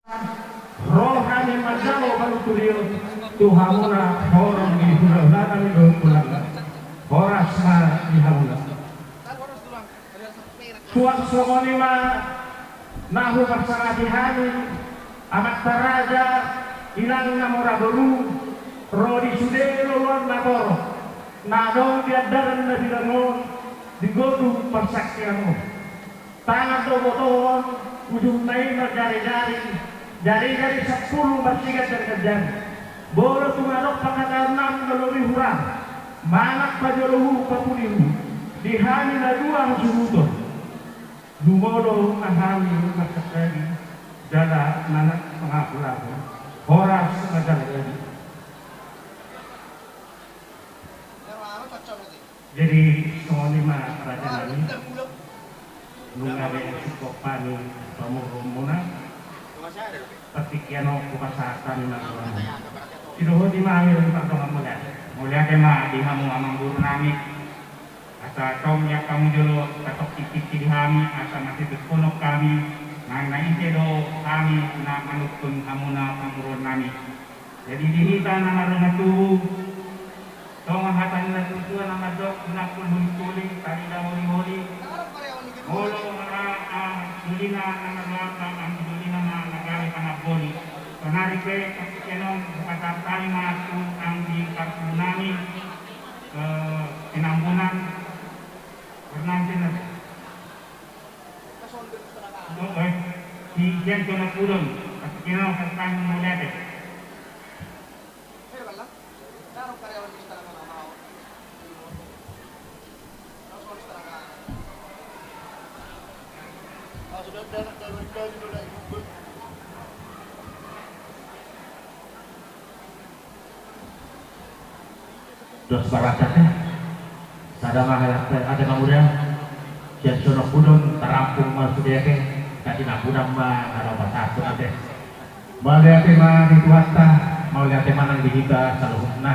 rohani majalo balu tulio tuhamuna horong di hulatan dokulan horas ma di hamuna suak somoni ma nahu parsangati hani amat taraja ilang namora baru rodi sudelo luar nagoro nadong diadaran na bilangon digodu persaktianmu tangan tobo-tobon ujung naik jari-jari jari-jari 10 bersigat dan kerjaan boro tumadok pangkatan 6 naluri hurang manak pajoluhu papulihu dihani na dua suhuton dumodo ahami makasari jala nanak pangapulaku horas majalari. Jadi semua lima kerajaan ini nunggabe sukopani pamurumuna petikiano kupasatan nakuan sidoho di mahir pagdong mulia kema di hamu amang guru nami asa tom ya kamu jolo katok titik di hami asa masih berkunok kami nang nainte do kami na manukun hamuna pamurun nami jadi dihita nama rengatu tong hatan na tutuan nama dok nakul huling tadi dah holi molo mara sulina nama lama ang sulina na nagali panaponi kanari ke kenong pasartani matu ang di karpunami ke penambunan bernantin na di jen kono pulon kasi kenong kasang mulete dos baratnya sadama ada mamuda jan sono pudon terampung masuk dia ke tadi napudam ma ada satu ada mau lihat tema di tuasta mau lihat tema nang dihita saluhna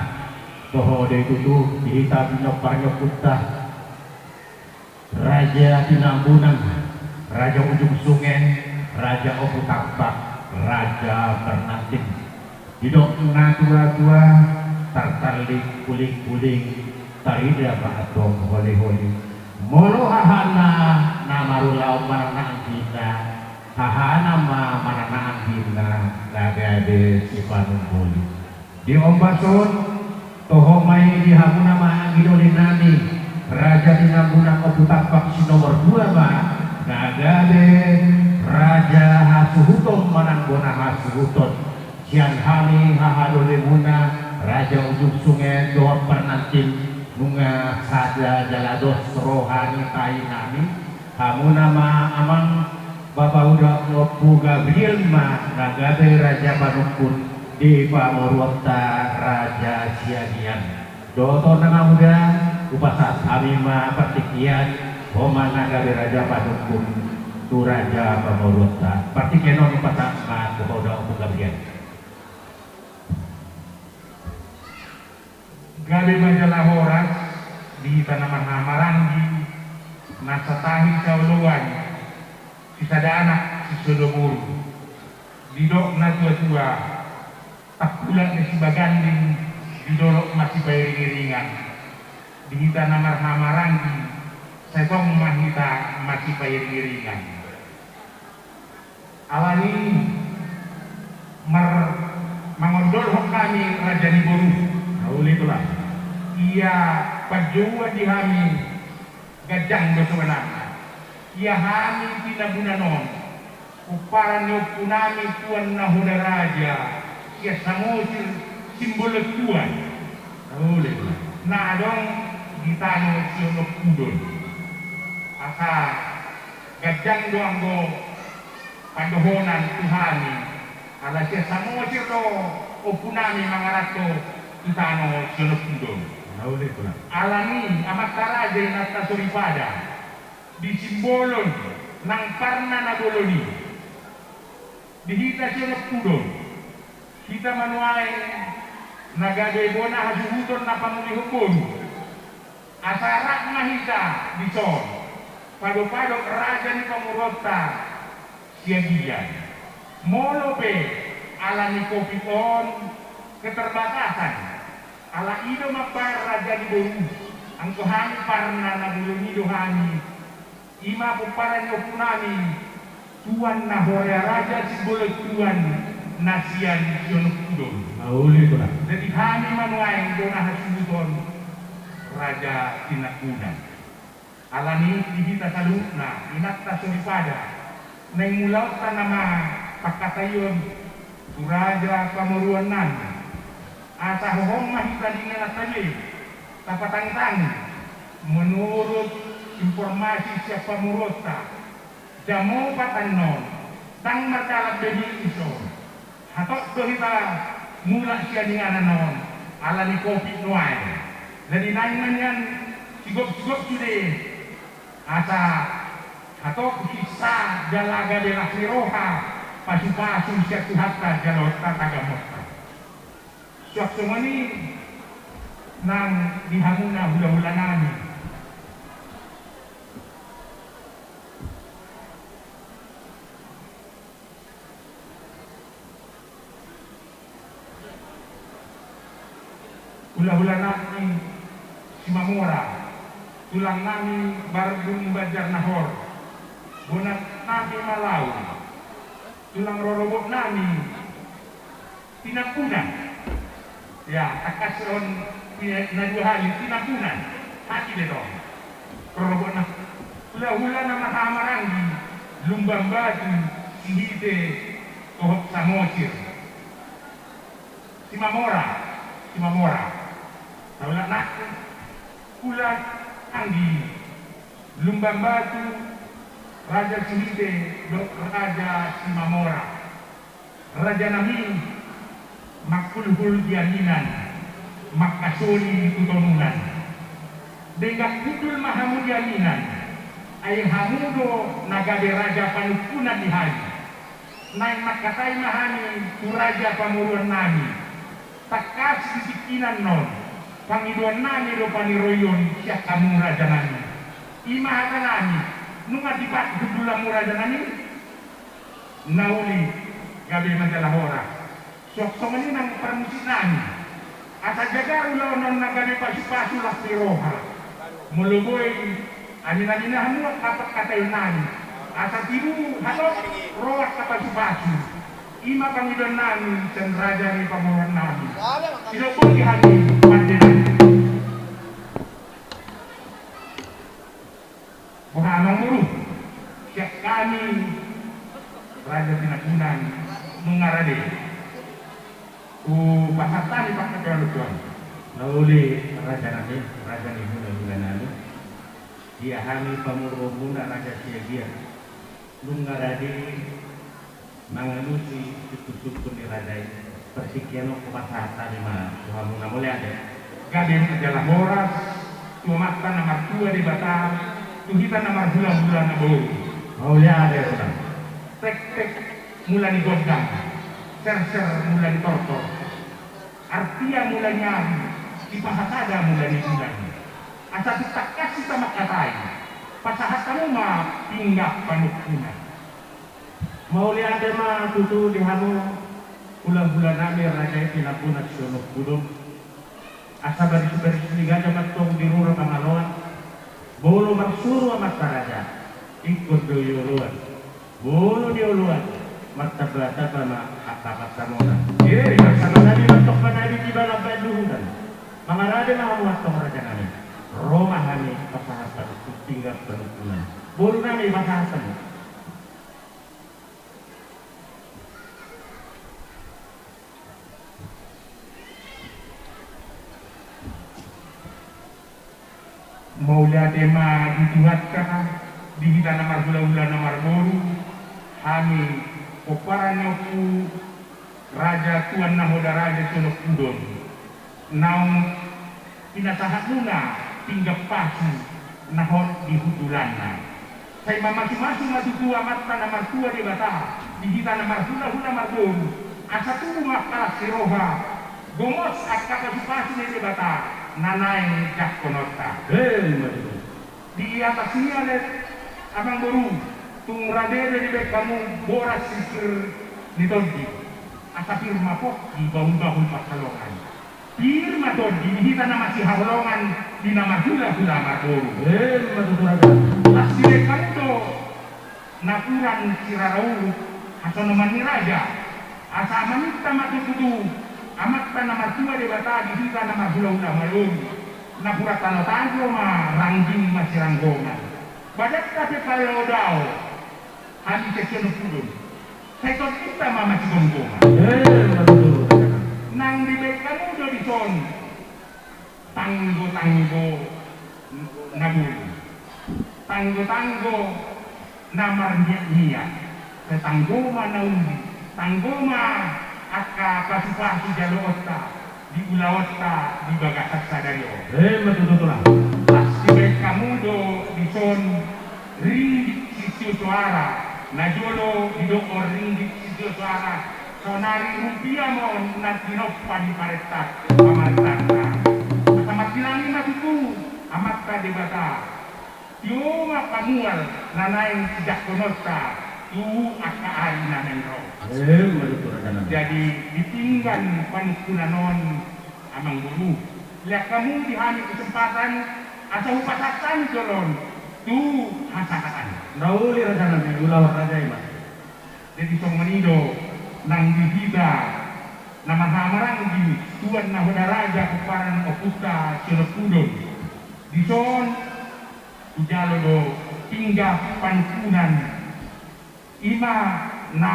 toho de itu dihita binok parnyok kutta raja tinambunan raja ujung sungai raja opu tampak raja bernantin hidok tua-tua tartalik kuling-kuling tarida ba'adom holi-holi molo hahana namarulau mananang kita hahana ma mananang kita lagade sipanung holi di ombason toho mai di hamuna ma angidolin nani raja dinambuna opu tampak si nomor 2 ma nagade raja hasuhuton mananggona hasuhuton sian hani hahadole muna raja ujung sungai doa pernantin bunga sada jalados rohani tainami kamu nama amang bapak udah ngopu Gabriel ma nagade raja panukun di pamorwata raja sianian doto nama muda upasat amima partikian homa nagade raja panukun tu raja pamorwata partikian upasat ma bapak udah ngopu Gabriel gabe majalah horas di tanaman hamarangi nasatahi kauluan sisada anak sisodoburu didok na tua-tua takulan ni si baganding didolok masih bayar ringan di tanaman hamarangi setong mahita masih bayar ringan awani mangondol kami raja di boru oleh itulah ia pajua di hami gajang do sebenarnya ia hami tidak guna non uparan punami tuan nahuna raja ia samosir simbol tuan oleh nah dong ditano siono kudon asa gajang doang go pandohonan tuhani ala sia samosir do opunami mangarato itano siono kudon alani amat karaja nata suripada di simbolon nang karna nagoloni dihita siono kudon kita manuai nagade bona hajuhuton na pamuli hukum asarak mahita dison pado-pado raja ni pamurota siagian molope ala ni covid on keterbatasan ala ido mabar raja di buru angko hani parna na bulung ido hani ima puparan yopunani tuan na hore raja si boleh tuan nasian yonuk udon Auli itu lah. jadi hani manuaing dona hasudon raja tinakunan alani dihita salukna inakta suripada neng mulauta nama pakatayon Raja Pamuruan nan asa hohong mahita dengan tadi tapatang-tang menurut informasi siapa murota jamo patanon tang makalat behi iso hatok dohita mula siya dengan anon ala ni covid noai jadi nangan sigop-sigop sude asa hatok kisah jalaga de la siroha pasu-pasu siatu hatta jalota tagamota suak semani nang dihamuna hula-hula nami hula-hula nami Simamora tulang nami Barbung Bajar Nahor bonat nami Malau tulang rorobok nami Tinakunan ya akason naduhali Tinakunan hati dong rorobok na hula-hula nama hamarangi lumbang batu sihite kohok samosir Simamora taulah nak hula anggi lumbang batu Raja Sihite Raja Simamora Raja Nami Makulhul Dianinan Makasoni Tutonunan Dengak Kudul Mahamud Dianinan Ay Hamudo Nagade Raja Panukunan Dihari Naik Makatai Mahani Tu Raja Pamuruan Nami Takas Sisikinan Non Pangiduan Nami Do Paniroyon Siak Kamu Raja Nami Imahata Nami nunga dipat gudula muraja nani nauli gabi Manjalahora sok somani nang permusik nani asa jaga ulau non nagabi pasu-pasu lah siroha muluboi anina-nina hamuat kapat katain nani asa tibu halok roak ka pasu-pasu ima pangidon nani dan raja ni pamuruan nani tidak pun dihati pandinan Muhammad Muruh siap kami Raja Tinakunan mengarade pasatani pakai kelutuan Nauli raja nani hula-hula nani dia hami pamurumuna raja siagia lungarade manganusi tutup-tutup di radai persikiano kupasata lima Tuhamuna mulai ada Gaden adalah Horas Tumata nomor 2 di Batam Tuhita nomor bulan-bulan nabo Mulai ada ya tek-tek mulai digodang ser-ser mulai ditortor artia mulai nyari dipahasada mulai dibulan asa tak kasih sama katai pasahat kamu mah pinggak panukunan Mulai ada mah tutu dihamu bulan-bulan nami raja Tinakunan sionok budung asa baris-baris nigaja matong diruro kamaloan bolo magsuro amat raja ikut doyuluan bolo diuluan martabata sama akapat samona sama nabi matok nabi tiba lampai duhudan mangarade mahamu matong raja nami Roma kami pasahatan tinggal penukunan bolo nami pasahatan Maulia tema dituhatkan di kita nomor bulan-bulan nomor boru kami koparan nyoku raja tuan nahoda raja Sulok Udon naung pinasahat muna tinggal pasu nahon di hudulana saya masing-masing masuk tua mata nomor 2 di bata di kita nomor hula-hula nomor boru asa tu rumah kalah siroha gomos akak pasu di bata nanai jak konota di atasnya lihat abang baru tung radere di bek kamu boras sikir Nitoldi asa firma po ibahul-bahul pasalongan firma toldi hita nama si haulongan di nama hula-hula marboru matuturagan. asile kanto nakuran sirarau asa nomani raja asa amanita matututu amat nama tua de batagi hita nama hula-hula marboru napura tano-tano ma rangging masiranggongan badak tapi kalau dao hadi sekian puluh sektor kita mama cigonggongan nang di bekan udah dison tanggo nabul tanggo namar niya setanggo mana undi tanggo ma akka pasupasu jaloota di ulaota di bagasak sadario Matutulah. pasti kamu do dison ring sisi suara najolo hidup orang di situ suara sonari rupiah mau nanti nopo di paretak pamartak sama tilangi matuku amat ka debata tioma pamual nanaing tidak konota tu aka ari nanenro Matuturagan. jadi ditinggal panukunanon amang guru lihat kamu dihami kesempatan asal upatakan jolon tu hasatan Nauli raja namin ulawar raja ima. jadi song manido nang dihida nama hamarang di tuan nahoda raja kuparan oputa celopudon di son ujalo do tinggal pankunan ima na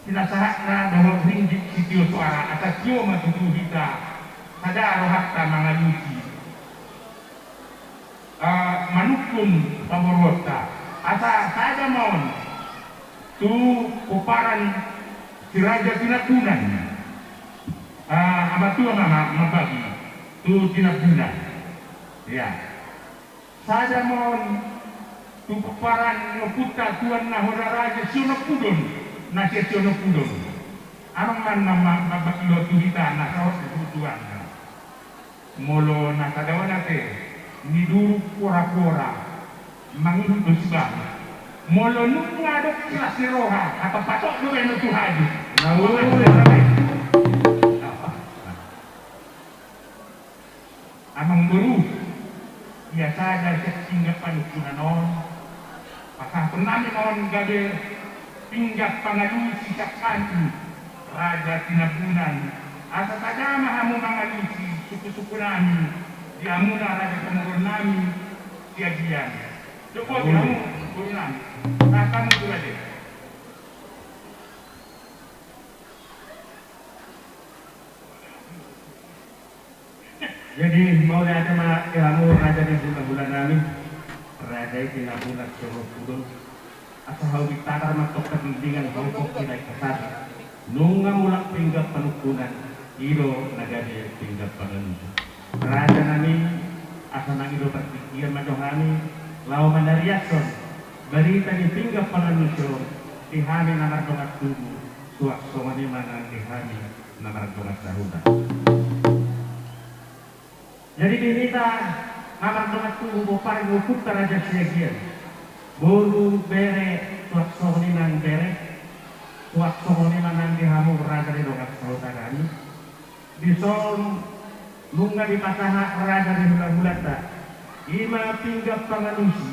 sinasahat na dahol ringgit sitio suara atas yo matutu hita sadaro hatta mangalusi manukun pamorota asa saja mon tu kuparan si raja tinatunan amatua mabagi tu tinatunan ya saja mon tu kuparan noputa tuan nahoda raja sionopudon nasi sionopudon amang man mabagi lo tu hita nasawat kebutuhan molo nakadawanate niduru pora-pora mangihu dosibang molo nung ngadok kelas roha apa patok lu eno tu haji amang guru biasa ada singgapan kunanon pasang penami non gabe pinggap pangalu sikap kanti raja tinabunan asa tajama hamu mangalusi suku-suku nami di amuna raja pemurun nami siagian coba di hamu pemurun nami nah kamu itu aja Jadi mau lihat sama kamu raja di bulan nami raja itu bulan Celopudon asal hawi takar matok kepentingan bangkok tidak kesat nunga mulak pinggap penukunan iro nagade pinggap pengenuju raja nami asal nang iro berpikir madohani lau mandariason berita di pinggap pengenuju dihami namar dongat tubuh suak somani mana dihami namar dongat sahuda jadi diminta namar dongat tubuh bopar ngukut raja siagian bolu bere suak somani nang bere suak somani nang dihamu raja di dongat sahuda kami dison lunga di pasaha raja di bulan-bulan tak ima pinggap panganusi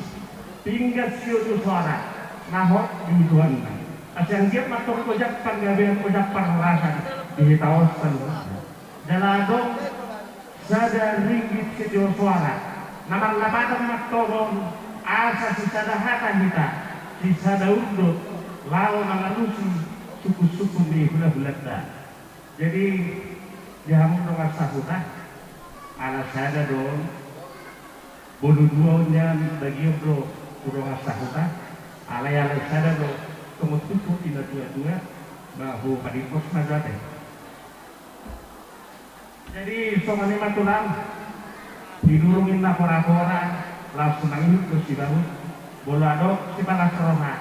pinggap siyo suara nahok di tuhan asyang dia matok kojak panggabean kojak raja di tawasan jaladong sada ringgit siyo suara namang labatang matobong asa si sadahatan kita si sadaundo lao nanganusi suku-suku di bulan-bulan tak jadi dihamu dongat sahuda ala sada dong bolu duanya bagi bro dongat sahuda ala sada dong kemututu tina dua bahu padipos mazate jadi somani matulang didurungin na pora-pora langsung nangin terus si bahu bolu adok si balas roha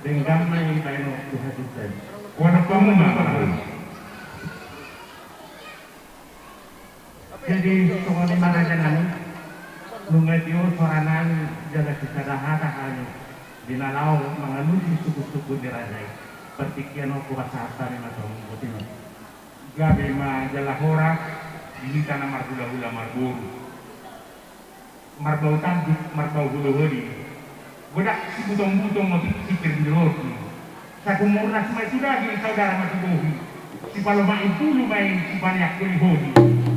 denggam na yung tayo tuhatutan wadah pemuma jadi somani mana jangan lungai tio soranan jaga kisadaha kahani dinalau menganusi suku-suku dirajai pertikian ko kasata ni matong butino. Gabi ma jalahora di kana marhula-hula marburu. Marbau tanduk, marbau hulu-huli. Budak si butong-butong mau pikir di roti. Sa kumurna semai sudah gini saudara matubuhi. Si paloma itu main si banyak kulihodi.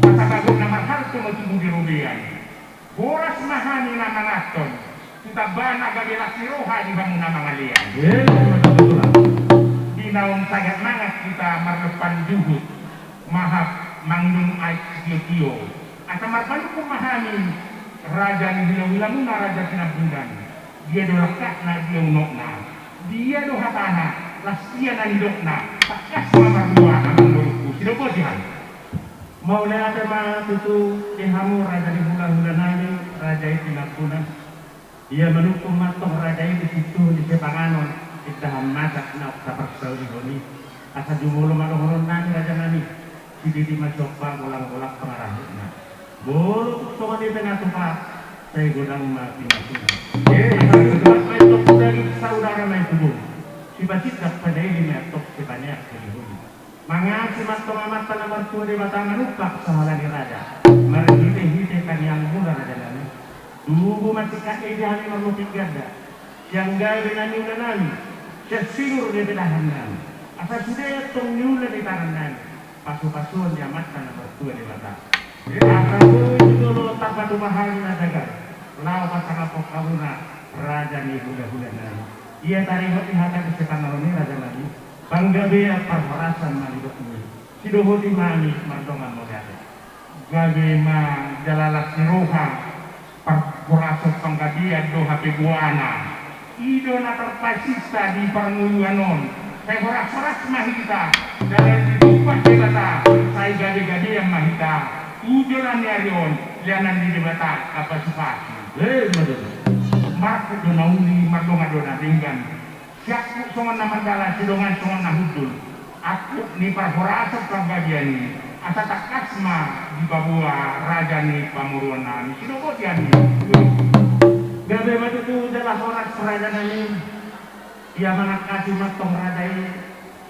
Masa bagong na marharto matubuh di rubian. Boras mahani na mangaton. Tutabana gabila siroha di bangun na mangalian. Di naong sangat mangat kita marlepan juhud. Mahap mangnung aik kio-kio. Asa marpan ko mahani. Raja ni hila-hila muna raja sinabundan. Dia do lakak na dia unok na. Dia do hatana. Lastia na hidok na. Takas mamardua amang buruku. Sino po sihan? Maulay ate mga tutu. Ihamu raja ni hula-hula nani. Raja sinabundan. Ia menukung matong raja di situ di sepanganon. Itahan masak na sa persaw di honi. Asa jumulo malohon nani raja nani. Hindi masokpa ulang-ulang pengarahit na. Bolo gusto man din natin pa sa igodang pinasunan. May tok dari saudara may tubuh. Si Bacit pada ini may tok si banyak kelihui. Mga si matong-amat na martua di batangan upak sa hala ni Raja. Marhite-hite kanyang mula Raja nani. Dugo matika ideali mamutik ganda. Yang gawin na nyula nani. Siya sinur di bedahan nani. Asa sudah itong nyula di tangan nani. Pasu-pasuan di amat na martua di batangan. Aku itu lo tanpa tumahan na dagar. Lau pasangapok kauna raja ni hula-hula nani. Ia tarik hati-hati di sepangaron ni raja nani. Banggabe parmarasan manidok ini. Sidoho di mani mardongan modade. Gabe ma jalalak siroha. Parkurasok panggabian do hape buana. Ido na terpasista di parnguyuanon. Saya horak-horak mahita. Dalam ditumpah debata. Saya gade-gade yang mahita. Ujolan yarion, lianan di debata apa sifat. Betul. Marku donauni, mardonga dona ringgan. Siapku songan nama dala, sidongan songan nahudul. Aku ni parhorasok panggabian ni. Asa tak kasma di Papua raja ni pamuruan nami. Sidogo tiani. Gabe matutu adalah horas raja nami. Ia mengakasi matong raja ini.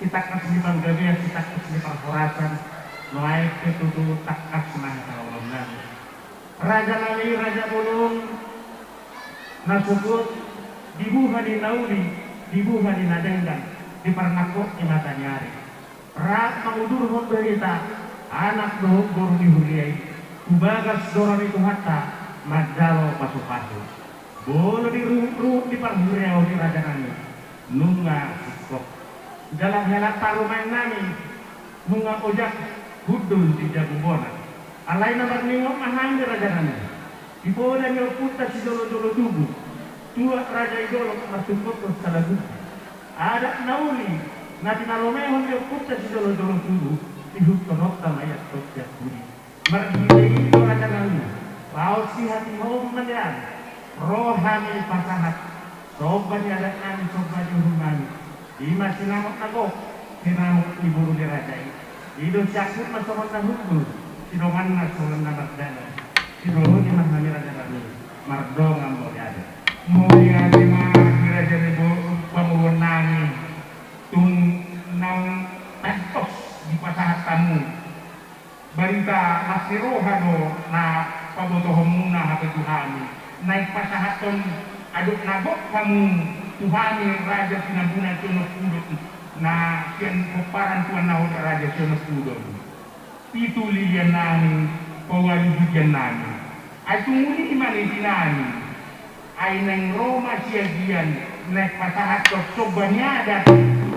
Kita kasih panggabian, kita kasih parhorasan. Naik itu takas nah kalau nang raja nali raja bulung nasukut dibuha di nauli dibuha di nadenggan di pernakok di mata nyari rat mengudur berita anak doh guru dihuriai kubagas dorong itu hatta madalo pasu-pasu bolo di ruh di perhuriau di raja nali nunga sukok dalam helak taruman nami nunga ojak Hudul di Jagubona. Alay na magningok mahang di raja nani. Ipola niyo puta si dolo-dolo dugo. Tua raja idolo masukot ko sa lagut. Ada nauli na tinalomehon niyo puta si dolo-dolo dugo. Ihuktonok tamayat tot siya kuri. Margili ito raja nani. Laos si hati mo manyan. Rohani pasahat. Soban niya adat nani, soban niyo humani. Ima sinamot nagok. Sinamot iburo ni raja ito. Hidup syakut masukkan hukum, sidongan masukkan mardana, sidoho di mahami raja kami, mardongan mau ada. Mulia di mahami raja ibu pamuwenang, tung nang pentos di pasahat tamu. Berita masirohano na pabotohomuna hati Tuhani, naik pasahaton aduk nagok kamu Tuhani raja sinabuna tunok udut. Na kian koparan tuan naon raja sono pudon itu lian nani pawali hujan nani ay tunguni mani dinani ay nang Roma siagian naik pasahat ko sobanya ada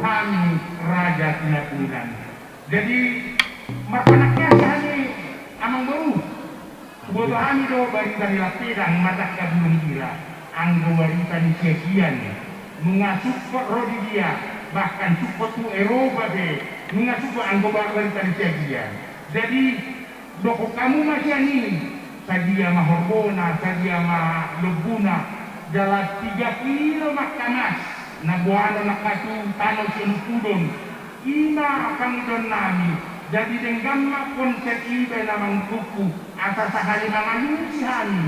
kami raja sinapunan jadi mapanaknya sani amang baru bodo kami do bari dari lapidang matak ka belum kira anggo warita ni siagian mengasuk kok rodi dia bahkan support tu Eropa deh, nggak suka anggota dari dia. Jadi doko kamu masih ini, sadia mah Horbona, sadia mah Lubuna, jalan 3 kilo makamas, nabuano nakatu tanah sinukudon, ima kang don nami. Jadi dengan mak konsep ibe namang kuku, asal sehari mangayu sihani,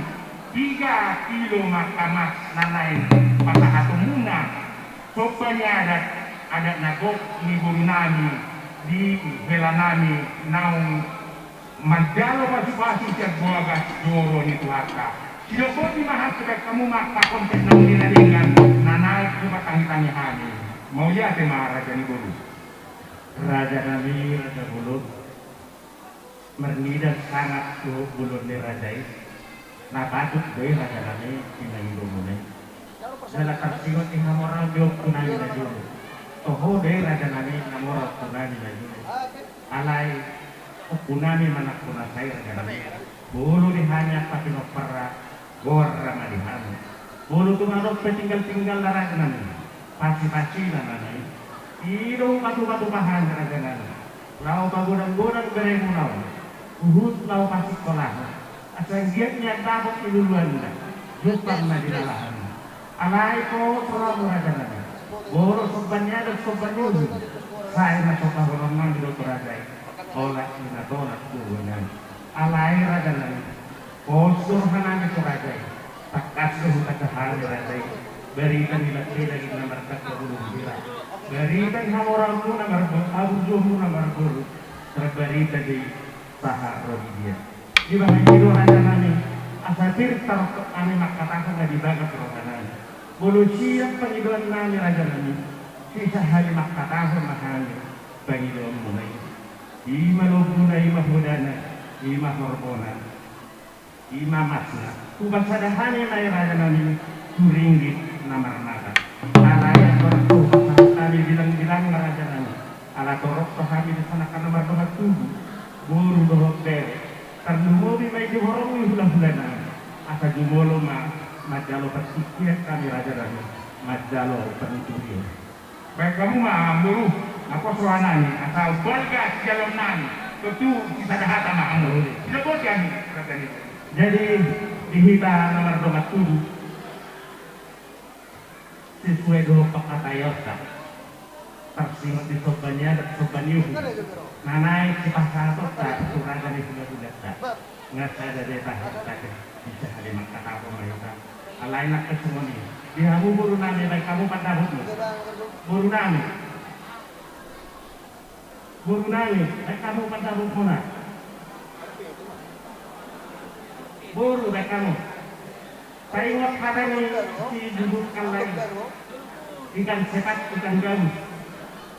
3 kilo makamas nanain, pasah atau muna, sopanya ada ada nagok ni guru nami di hela nami naung manjalo pasi-pasi siya buagas joro ni tuhaka. Sinobot ni mahal sudah kamu makakon sa naung ninalingan na naik ke tangi-tangi hani. Mau lihat Raja ni guru. Raja nami Raja Bulut mernidan sangat tuh bulut ni Raja ini. Nah patut deh Raja nami inang lumune. Sala tersingot ing hamora biok kunani na dulu. Toho deh Raja nami namora kunani na dulu. Alay kunani manak kunasay Raja nami. Bulu di hanya patino para gorra madihan. Bulu tumarok petinggal-tinggal na Raja nami. Pasi-pasi na nanay. Irong batu-batu bahan Raja nami. Lau pagunang-gunang beremunaw. Uhud lau pasi kolah. Asal giatnya takut iluluan na. Jutang na dinalahan. Alay ko selalu Raja nami. Boro sobannya dan sobannya. Saya masuk kahorong di dokter Raja. Olah inatonak tuhunan. Alay Raja nami. Kosur hanami ko Raja. Takas ko kahari Raja. Berikan ilaki lagi nomor kakabulu bila. Berikan orang mu nomor abu mu nomor guru. Terberikan di sahar dia. Di bawah itu Raja nami. Asapir taruh kami makatakan nggak dibagas rokanan. Bulu siap pengiduan nami Raja nami. Sisa hari makatakan mahani pengiduan mulai. Ima lubuna ima hudana ima horbona ima masna. Kubasadahani nai Raja nami turinggit namar nada. Alaya torto kami bilang-bilang Raja nami. Ala torok kami di sana karena nomor tubuh. Buru dorok bere. Ternumobi may diborong hulang-hulana. Asa jumolo majalo persikian kami Raja nami. Majalo penuturi. Baik kamu buru. Aku suara ni. Asal bergas jalan nani. Tentu kita dah kamu. Tidak boleh kami. Jadi dihita nomor tubuh. Sesuai doa pakatayota tersimut di sobannya dan sobanyu nanai si pasato tak surah dari sudah tak nggak ada data tak bisa ada kata apa mereka alain nak kesemoni dihamu buru nami baik kamu pada hukum buru nami baik kamu pada hukum buru baik kamu. Saya ingat pada si dudukkan lagi ikan cepat ikan gabus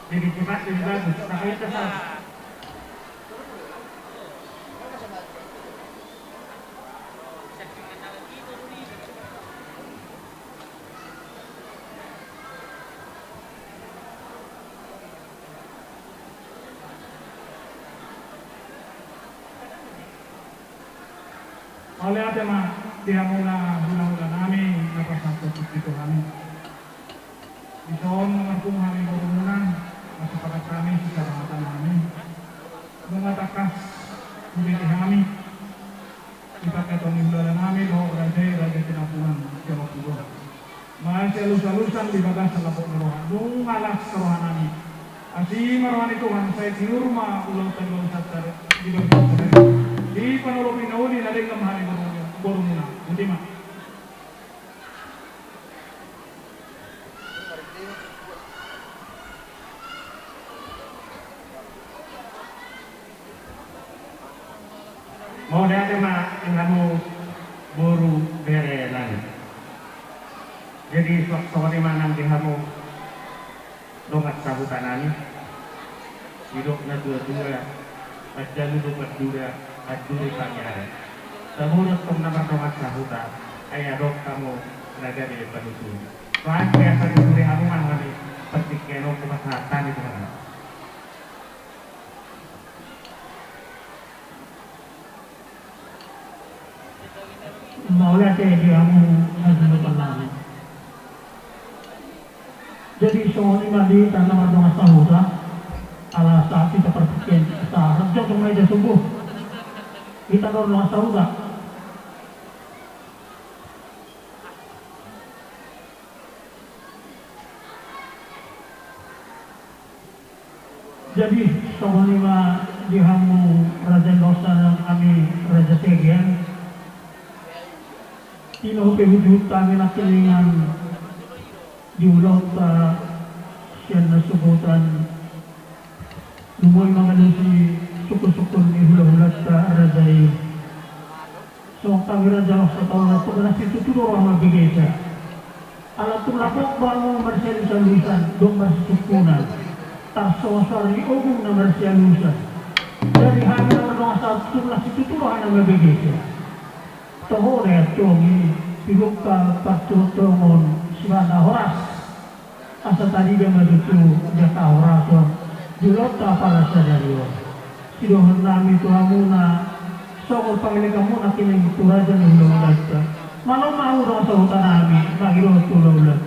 jadi cepat jadi bagus makanya tetap oleh apa mah dia mula namin napasakot dito kami. Isoon mengaku kami berumunan masyarakat kami secara mata kami mengatakan memilih kami kita ketemu bulan kami doa raja tinampunan jawab doa masih alus-alusan di bagas selapuk merohan dung malas kerohan kami asih merohan Tuhan saya di rumah ulang tahun satar di bagas di penolong nauli naling kami berumunan ultima. Mau ada mah kamu buru berelan. Jadi sore mana di kamu dongat sahutanani hidupnya dua-dua ada duduk berdua aduri panjang. Semuanya nama dongat sahutan ayah dok kamu berada di penutup. Soalnya biasa diberi kamu mah kami petik keno kesehatan itu kan. Maulah saya kamu menunjukkan lagi. Jadi soal ini mandi tanah marga sahuta ala saat kita pertikian kita kerja untuk meja subuh kita dorong sahuta. Jadi soal ini di hamu Raja Dosa dan kami Raja Segian. Tino pewujud kami na kilingan di ulot siyan nasubutan lumoy mga si suko-suko ni hula-hulat ta araday so kawira jawab sa taon na ito na si tuturo ang mabigay siya alam tulapok ba mo Marcelo Salusan doon masisukunan tasawasari ogong na Marcialusan dari hami na mga sa tutula si tuturo ang mabigay siya tohore at yung pigok ka pagtutungon siya na horas asa tadi dia madutu jaka horason julot ta para sa dariyo sidohon nami tuhamuna sokol pangilikan mo na kining turajan ng lulat malau mau dong sa hutan nami magiro tululat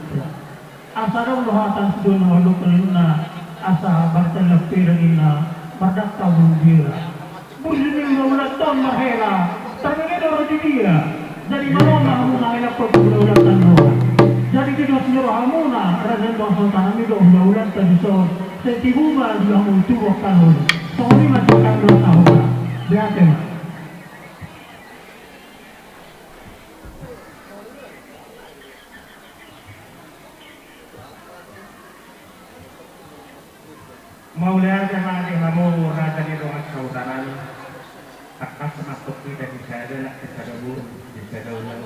asa dong lohatan sidohon ng walukunin na asa bartan lapiran ina badak tabungira bulining lulat ton mahela termini dong dia jadi malau mau nangilak pagulatan mo jadi kita senyuruh hamuna rajan bangsa tanami doh daulat tadi so setibuba dia mau itu waktu so ini macam dua tahun berarti mah mau lihat sama di hamu raja di doa saudaranya takas masuk kita di sana kita dulu di sana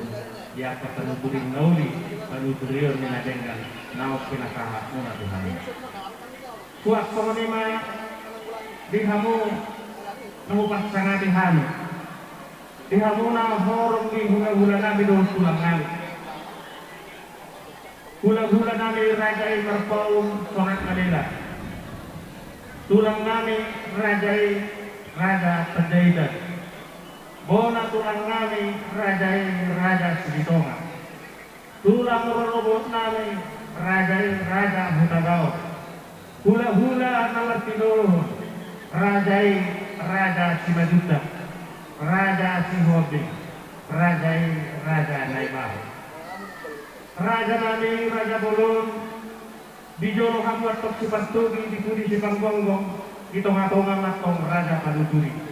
ya penuturin nauli penuturin dengan nauk pinakahat mo na Tuhan kuat pengenima di hamu namupat sana di hamu na horong di hula-hula nabi doon tulang nabi hula-hula nabi rajai merpaum sonat Manila tulang nabi rajai raja Pendaidan bona tulang nami raja Sibitonga tulang robot nami raja Hutagao hula-hula nomor tidur raja Simajuta raja Sihobi raja Naimah raja nami raja Bolon bijolo hamuat tok sipantugi dikudi sipanggonggong ditonga-tonga matong raja Panuturi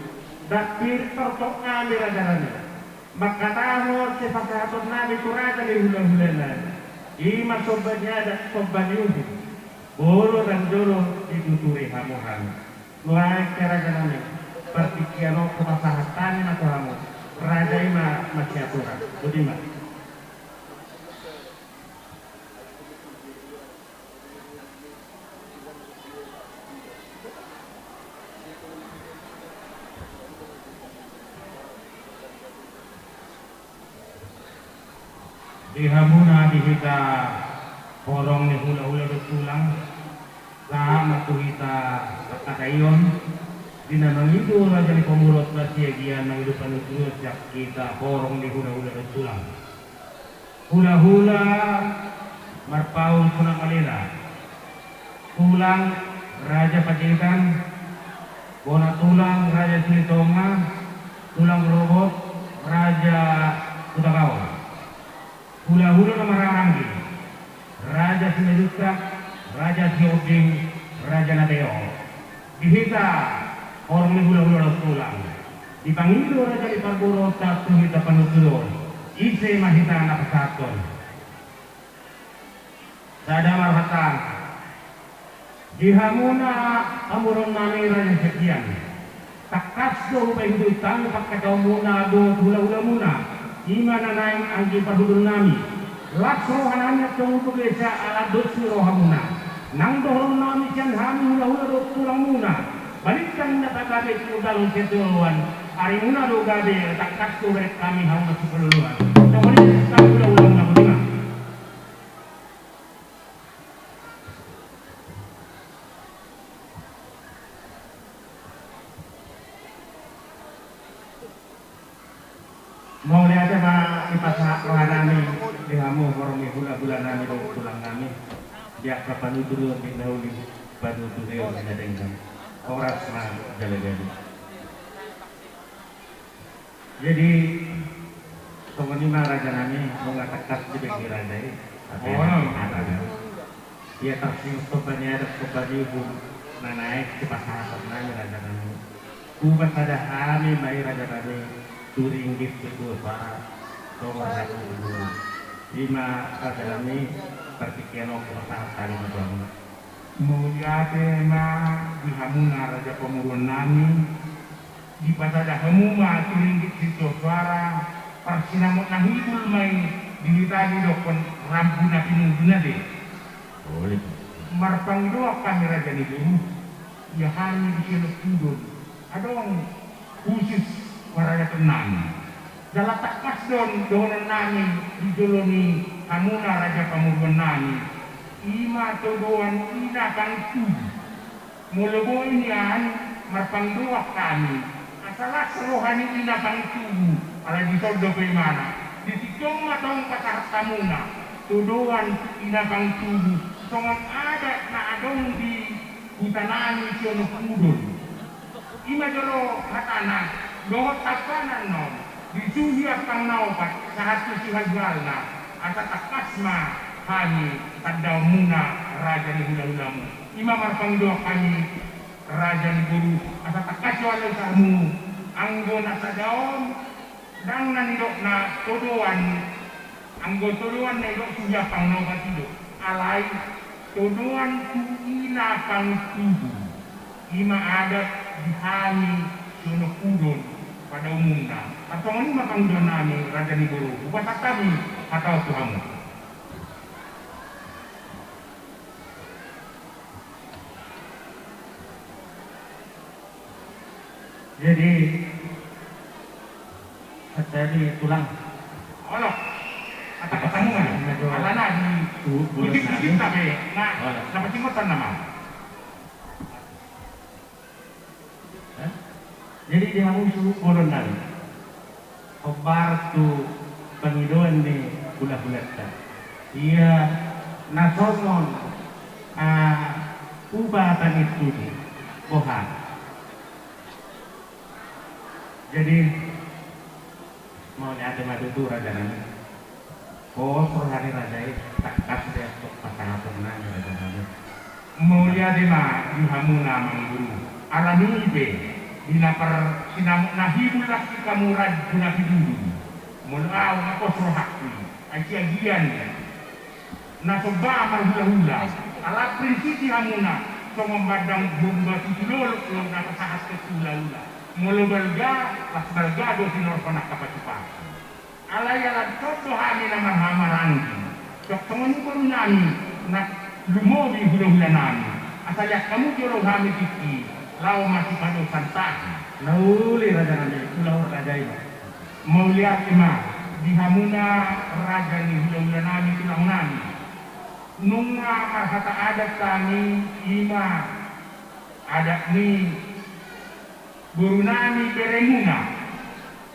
dakir tortok nami raja-raja maka tahu sepasaton nami tu raja di hula-hulanan ima sobatnya ada sobat yuhi bolo dan jolo dituturi hamu-hamu luai ke raja nami pertikiano kepasahatan atau hamu raja ima masih aturan budiman di hamuna dihita porong ni hula-hula tulang sama tuhita katayon dinamang itu raja ni pemurut bahagian ng hidupan utuh siap kita porong ni hula-hula tulang hula-hula marpaun sunang Manila tulang raja Pacitan bona tulang raja Silitonga tulang robot raja Hutagao hula-hula na mararanggi raja Simeduka raja Siobing raja Nateo dihita orang ni hula-hula tulang dipanggil raja di Parburo tak tuhita panuturon ise mahita anak saton sada marhatan dihamuna amuron nami raja sekian takas do pahindutan pakataw muna do hula-hula muna Ima na naing anggi padudul nami laksro hananya tunggu desa ala dosi rohamuna nang dohon nami can hami hula-hula do tulang muna balikan na tagabe kudalong setuluan ari muna do gabe tak kasto berek kami hau masuk peluluan kembali kami hula-hula muna berdua mau lihat apa ipasa rohanami di hamu korong hula-hula nami do tulang nami dia kapan uturu dahulu batu uturu ada dengan oras mah jale-jale jadi pengenima raja nami mau ngatakas di bagi raja tapi ada dia tersinggung sobatnya ada sobat ibu naik ke pasar nami raja nami ubat ada kami mai raja nami turinggit itu para nomor satu dulu lima kami pertikian pasar tadi membangun mulia tema di hamuna raja pemuruan nami di pasada hamuma turinggit sito suara persinamot nahibul mai dilitani dokon rampuna pinungguna de Boleh. marpang doa kami raja ni guru ya hani di sini tudun adong khusus waraya tenang dalam takas donan nami di joloni hamuna raja pemuruan nami ima todoan ina kang tu mulabo inian marpang doa kami asalah serohani ina kang tu ala di sordo mana di tikong matong patah tamuna todoan ina kang tu songan ada na adong di hutanani siono kudun ima jolo hatana dohot takanan non disuhi akang naupat sahatu sihagalna asa takasma kami tadau muna raja ni hula-hulamu ima marpang doa kami raja ni guru asa takasyo alay kamu anggo na tadaom dang nanidok na todoan anggo todoan na idok suya pang naupat idok alay todoan tuina pang tubuh ima adat dihani sono kudon pada umumnya atau ini makang doa nami raja ni guru upasak kami atau Tuhanmu. Jadi tadi tulang Allah kata ketemu kan alana di butik tapi nah dapat singgotan nama jadi dia musuh koronal obar tu pengidoan ni bulat-bulat ia nasomon ubah tanit tu bohan jadi mau ada madu tu raja nami sorhani raja tak kasih untuk pasangan pemenang raja nami mulia dema di hamuna mangguru alami ibe dina per sinamuk nahibul laki kamu raju nabi dulu mulau ako surhakti aci agian nasoba amal hula-hula ala prinsip hamuna so membadang bomba tutulol ulong napasahat ke hula-hula mulu balga las balga do sinor panak kapatupa ala yalan todo hami naman hamaranggi sok temen ko nami nak lumobi hula-hula nami asal kamu joro hami tiki lau masih pada santah nauli raja nami pulau raja ini mau lihat ima di hamuna raja ni hula-hula nami tulang nami nunga marhata adat kami ima adat ni guru nami beremuna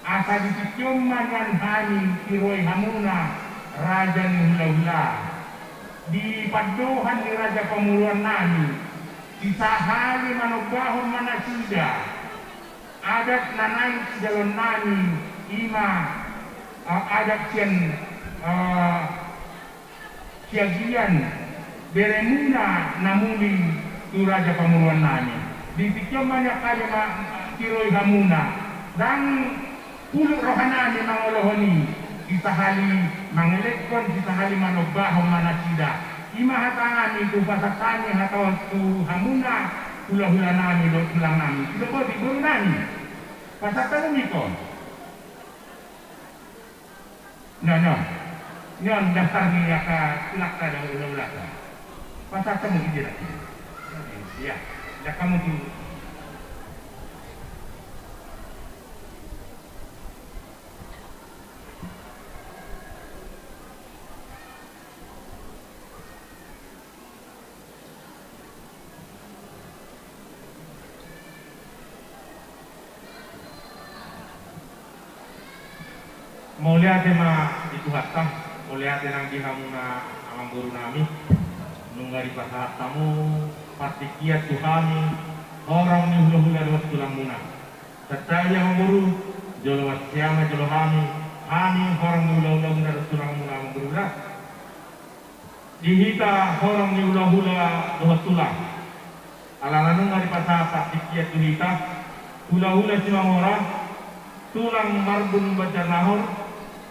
asa ditikyong mangan hani kiroi hamuna raja ni hula-hula di padohan ni raja pemuluan nami disahali manobahon manasida adat nanay jalon nami ima adat siyan siagian beremuna namuli tu raja pemuluan nami ditikyo banyak kaya kiroy hamuna dan puluk rohanani mangolohoni disahali mangelekon disahali manobahon manasida ima hatangan itu pasakani hatau tu hamuna hula-hula nami do tulang nami sudah bodi buru nami pasakkan itu nyon daftar ni yaka tilakta dan hula-hula pasakkan mungkin tidak ya kamu tu mau lihat tema itu hatta mau lihat yang di hamuna amang guru nami nunggari pasal tamu patikiat tuhami orang ni hula-hula dua tulang muna serta yang guru jolo wasiama jolo kami orang ni hula-hula muna dua tulang muna amang guru lah dihita orang ni hula-hula dua tulang ala nunggari pasal patikiat tuhita hula-hula cimang orang tulang marbun bacar nahor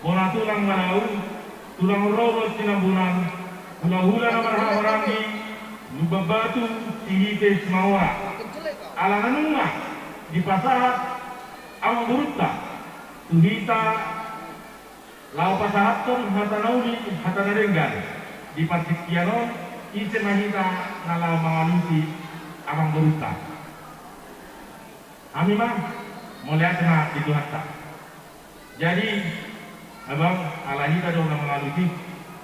bola tulang malau tulang robot sinambunan hula-hula na marhawarangi Dubabatu Tihite Semawara Alanganunga di pasahat Awang Burutta Tuhita Lau pasahaton Hatanauli Hatanarenggan di Pasikianon Ise Mahita Nalau Mangaluti Awang Burutta. Kami mah melihat itu hatta. Jadi abang alahita dong nama ngaluti,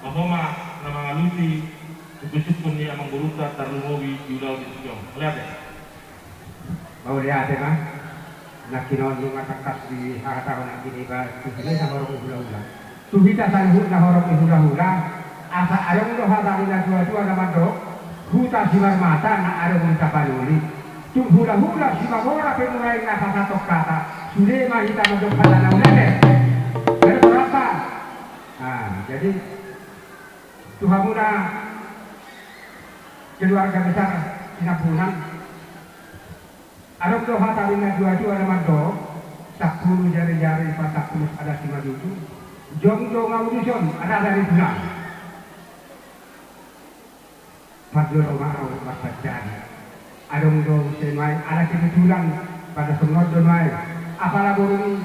bahwa nama ngaluti sukun ni Awang Burutta tarungowi yulau di sujong. Melihat ya? Mau lihat ya kan? Nak kinon yung atakas di hatakan nak kini ba tujuh sama orang hula-hula. Tuhita sanhut na orang hula-hula. Asa arong do hatakan na dua-dua naman do. Huta siwar mata na arong tapanuli. Tung hula-hula si mamora penulai na pasatok kata. Sudah mahita magong kalanaw na eh. Pero berapa? Jadi Tuhan muna keluarga besar Sinapunan. Arok doha tawina dua-dua nama do, 10 jari-jari pas 10 ada 5 jong ngauduson ada dari bulan. Fadlul Umar masa jadi. Adong do semai ada kebetulan pada semua donai. Apalah borong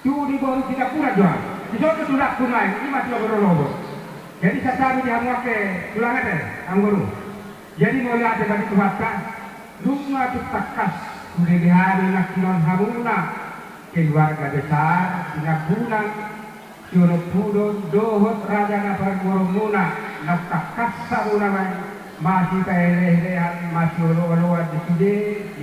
tu di baru tidak pura jual. Di sana tulak kunai ini masih lobo. Jadi saya tahu dia mau ke tulang ada angguru. Jadi mau lihat bagi tuhatka. Lunga tutakas kulihat nak kinon hamuna keluarga besar Sinapunan Curug Pudon dohot raja na pergurumuna nagtakas sa una masih kaileh-lehan masih olo-oloan di sini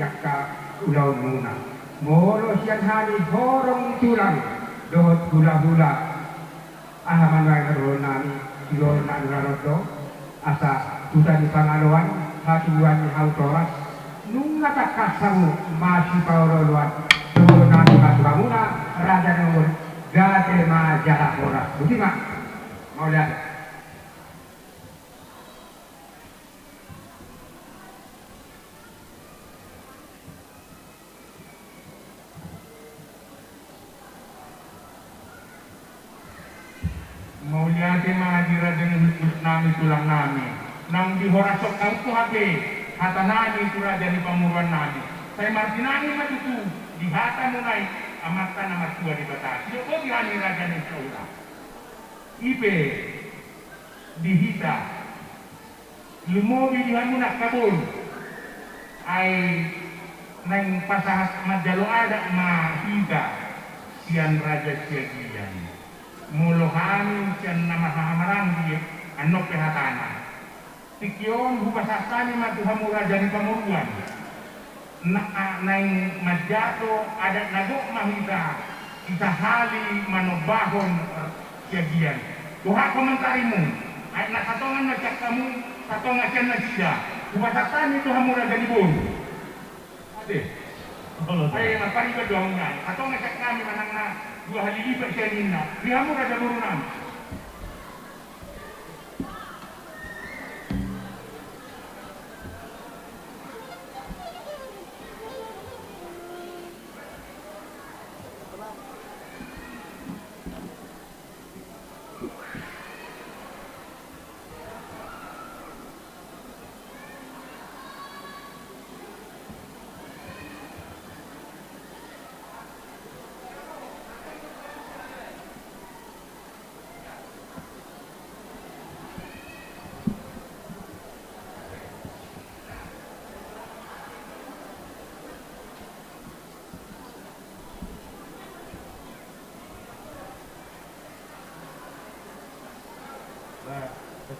yakka ulaw muna molo siyan hani horong tulang dohot hula-hula ahaman wa'y naroon nami siguro na naroon asa tutan ni pangalawan hatuan ni hautoras nung natakasamu masih pauroluan doon namin muna raja nomor gate majalah oras buti mak mau lihat mau lihat mahadira dengan nami tulang nami nang dihorasok aku habe hatanani kuraja ni pamuruan nani. Saya martinani matutu di hata munai amatan nama tua di batas. Yo ko dihani raja ni saula. Ipe dihita lumobi dihamuna kabul. Ai nang pasahat majalo ada mahida sian raja siagian. Muluhan sian nama hamarang di anok pehatana. Tikion hupasasani matuhamu raja ni pamuruan naing majato ada nagok mahida isa hali manobahon siagian tuha komentarimu ay nakatongan na cak kamu katongan siya na sida hupasasani tuhamu raja ni bon ade ay mapariga doang nga katongan cak kami manang na 2 hali lipat siya nina dihamu raja burunan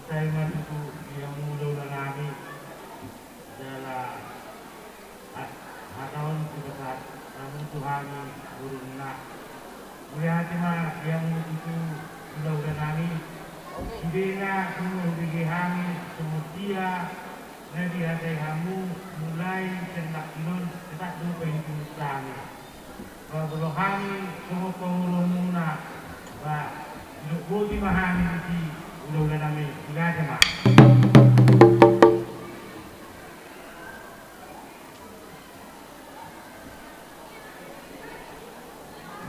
Saya itu yang muda nami adalah tahun sebesar namun Tuhan burung nak melihat yang itu muda nami idena semua digihami semutia nanti ada kamu mulai sendak non tetap dulu itu kami kalau kami semua pengurumuna bah budi mahami di udah nami enggak ada mak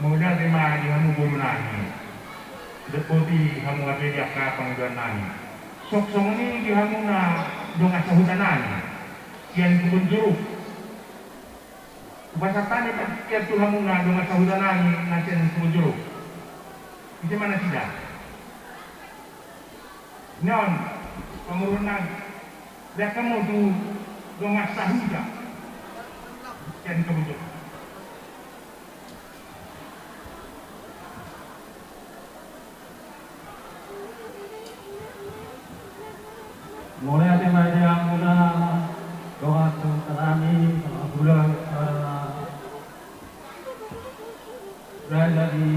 mudah terima di kamu buru nani deputi kamu ngapain dia ke panggilan nani sok ini dihamuna donga sahudanan kian kebun jeruk bahasa tani kian tu hamuna donga sahudanan nasian kebun jeruk di mana tidak non pengurunan dia kamu tu donga sahuda kian kebun jeruk mulai ada mana yang mula doa terani bulan berada di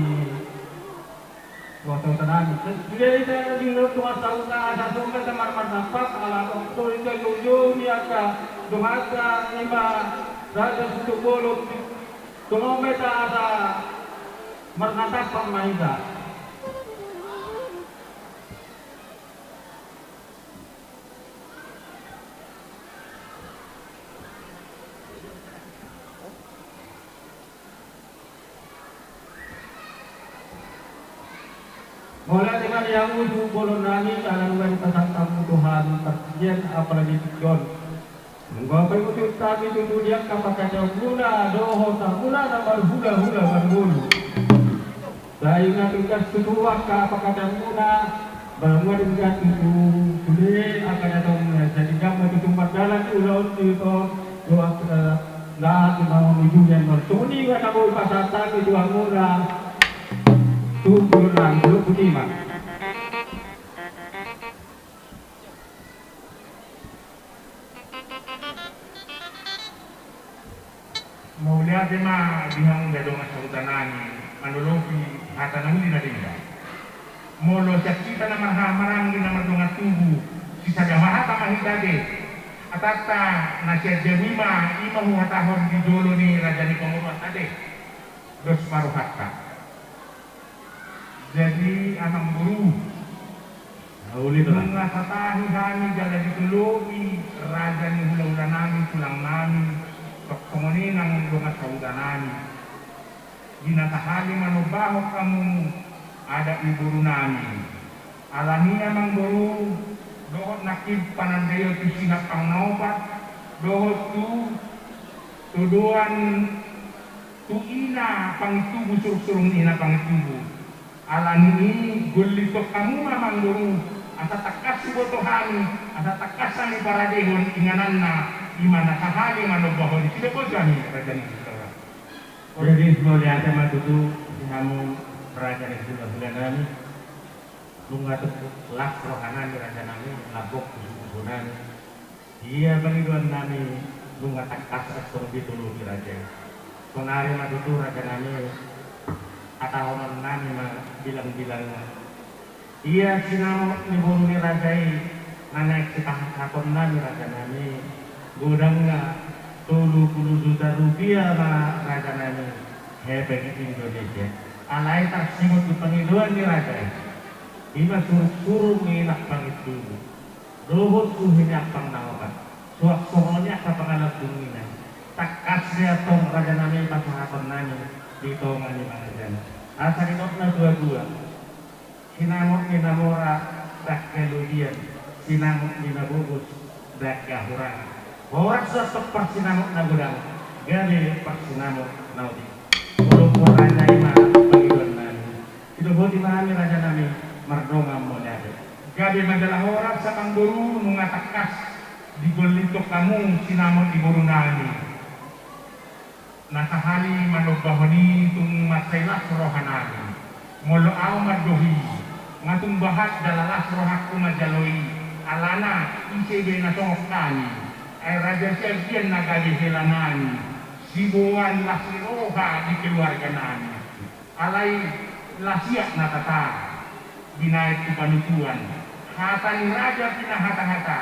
suatu terani. Jadi saya di doa tahun ada sumber tempat nampak ala waktu itu jujur niaga doa lima berada untuk bolong doa meta ada mernatap pemainda. Mulai dengan yang ujung bolon nani dalam wali pasang tamu Tuhan tersejen apalagi John. Menggapai utuh kami itu dia kapakan yang guna doho tak guna nama hula berbulu. Saya ingat tugas ketua kapakan yang guna bahwa dengan itu sudah akan ada jadi jam itu tempat jalan ulau itu doa lah mau menuju yang bertuni kata boleh pasang tamu itu guna. Tujuan 25. Mau lihat mah bihang gadong saudanani manologi hata nahuli na dinda. Molo kita na marang din na madunga tubu sisa jamahata mahidade atata na siya jamima ima huhatahon di dolo ni raja ni pengurus ade dos maruhatta. Jadi anak buru mengasatahi kami jaga ditulubi raja ni hula-hula nami tulang nami tok pengoni nang donga sauda nami dinatahali manubaho kamu ada iburu nami alania mang buru dohot nakib panandayo tu sinap pang naubat dohot tu tuduan tu ina pang tubu surung ina pang tubu alam ini gulitok kamu mamang dulu asa takas botohani asa takasan ni para dehon ingananna imana sahali manobahon tidak bojani raja ni kita. Jadi mulia sama tutu kamu raja ni sudah bulan kami lunga lah rohanan raja nami labok kusunan iya bangidon nami lunga takas atau ditulu di raja sonari matutu raja nami atau nami mah bilang-bilang iya sinamo ni bulu ni rajai naik kita hakon nami raja nami gudangnya 30 juta rupiah mah raja nami hebek Indonesia alai tak simut di pengiduan ni rajai ima suruh nginak pangitu dohot kuhinak pang nawakan suak soalnya apa pengalat dunginan tak kasih tong raja nami pas hakon nami di tongan ni mangajan asa dinok na dua-dua sinamok ni namora dak keludian sinamok ni nabugus dak kahurang horak sa tepat sinamok na gudang gali pas sinamok naudi puluh raja ima pangidon nami itu buat dimahami raja nami mardonga monade gabi madalah horak sa pangguru nungatakas di golitok kamu sinamok di buru nami nakahali manobahoni tung masailah rohanani molo aw mardohi ngatung bahat dalalas rohakku majaloi alana isebe na tongokani ay raja serpian nagabi helanani sibuan lasiroha di keluarga nani alay lasiak na tata binayat ku panutuan hatani raja pinahata-hata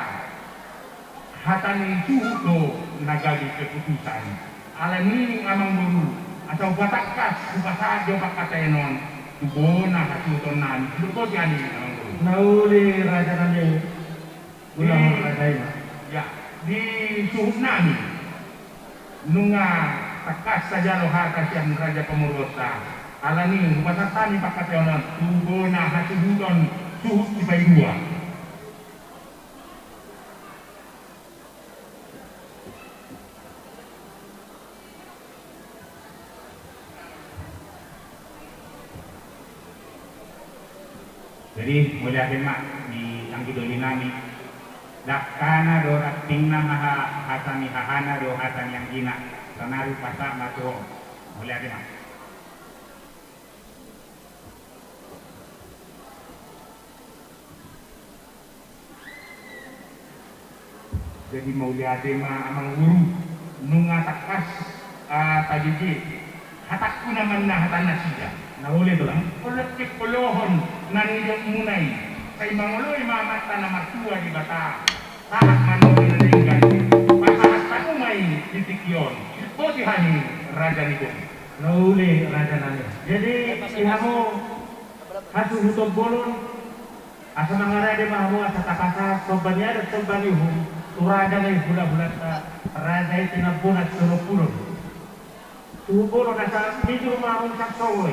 hatani suhuto nagabi keputusan alani amang buru atau batakas bukasajo pakatenon tubona hatuton nan duko jani amang buru Nauli raja nami ulang raja ya di suhut nami nunga takas saja lo hata siang raja pemurusa alani bukasatani pakatenon tubona hatuton suhut di dua Jadi mulia mak di angkidoli nami dakana do ratingna maha hatani hahana do hatani yang gina sanaru pasa matuho mulia mak. Jadi mulia ma amang guru nunga takas tajiji hatakku naman na hatan nasida na uli doang ulit kipulohon nanidong munay kay manguloy mamata na matua di bata sahat manuloy na linggan pasahat tanumay titikyon posihani raja nito na uli raja nani. Jadi ihamo hasuhutog bolon asa mangarade mahamu asa takasa sobanya ada sobanyuhum Raja na bulat-bulat raja itu nabunat suruh pulun. Tubuh nasa medyo mahong saksoy.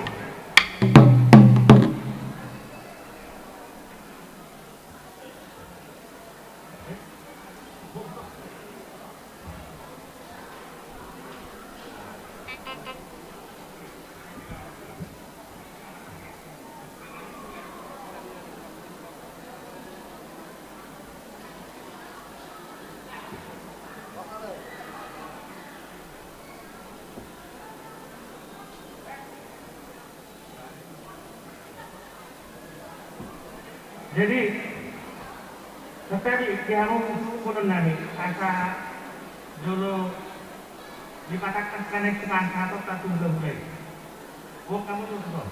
Jadi seperti dihamu kulon nami asa dulu dipatahkan karena cuma satu satu mulai. Oh kamu tuh betul.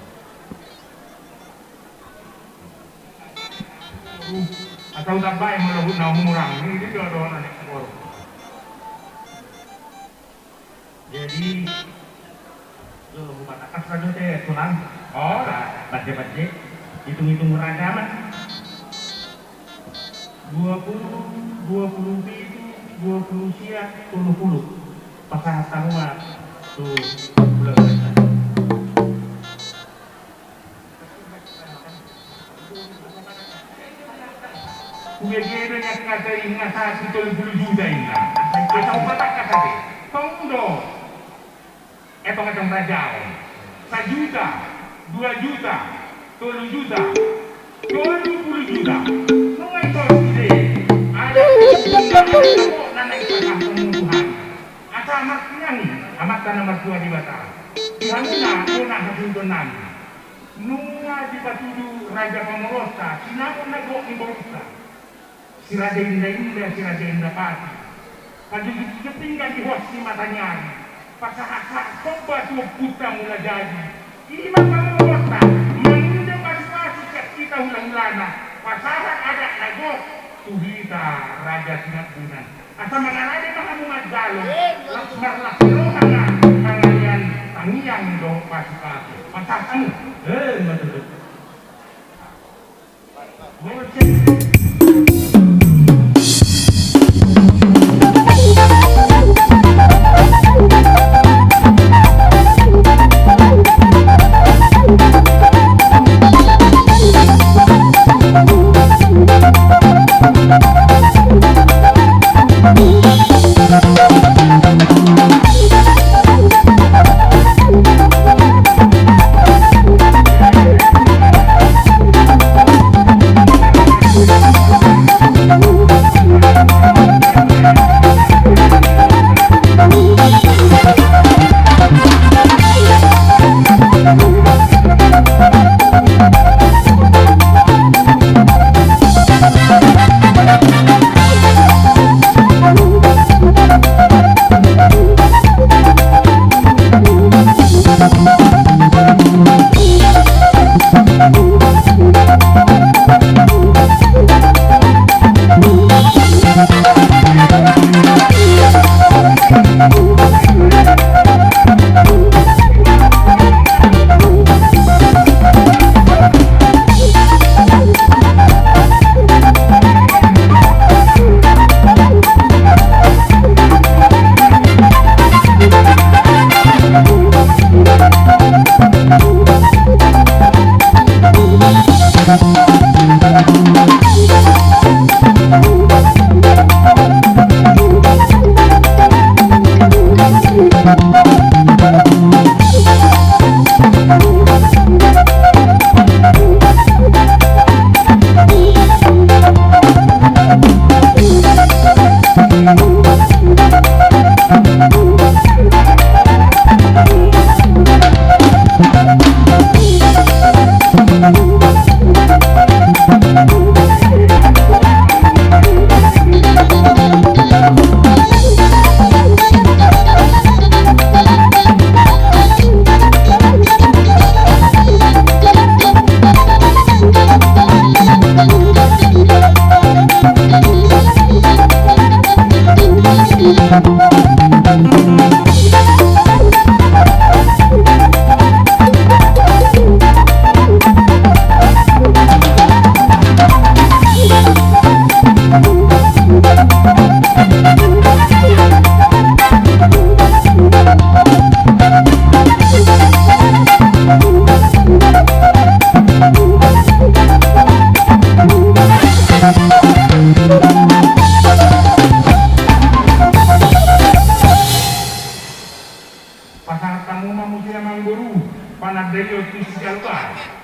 Atau tak baik melahut naum murang ini dia doa anak baru. Jadi dulu dipatahkan saja teh tulang. Oh, baca-baca hitung-hitung raja mah. 20 itu 20 siap 30 pasah tamuat tuh bulan Kuya-kuya niya kasay nga sa sitol bulujuda ina atau patak kasay tongdo eto nga tong rajao 1 juta 2 juta 3 juta 20 juta nung ito ada nanay pasang pembunuhan asa amat nyanyi amat tanah mertua di Batam dihamuna una hasundunan nunga di Batudu Raja Pamorosa sinapon nagok ni Borusa si Raja Indah si Raja Indah Pati pagigit ketinggan di hosi matanyari pasahasa soba tuh putra mula jadi ima Pamorosa mengindah pasi-pasi kita ulang-ulana pasaran ada nagok Tuhita Raja Sinapunan asa mangarade makamu magdalo laksmar laksirohan na pangalian tangiyang do pasi-pasi masasamu betul mamusia mangguru panadeyo tisi jalbai